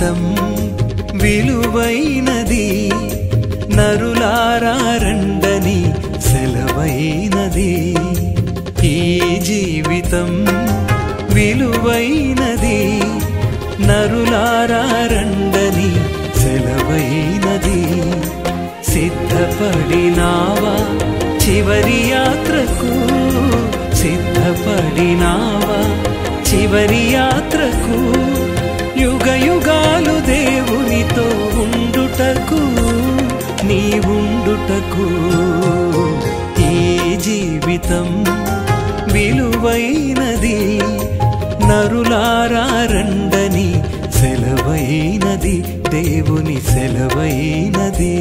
జీవితం విలువైనది నరులారా రండని సెలవైనది ఈ జీవితం విలువైనది నరులారా రండని సెలవైనది సిద్ధపడినావా చివరి యాత్రకు సిద్ధపడినావా చివరి యాత్రకు యుగ యుగాలు దేవునితో ఉండుటకు నీవుండుటకు ఈ జీవితం విలువైనది నరులారా రండని సెలవైనది దేవుని సెలవైనది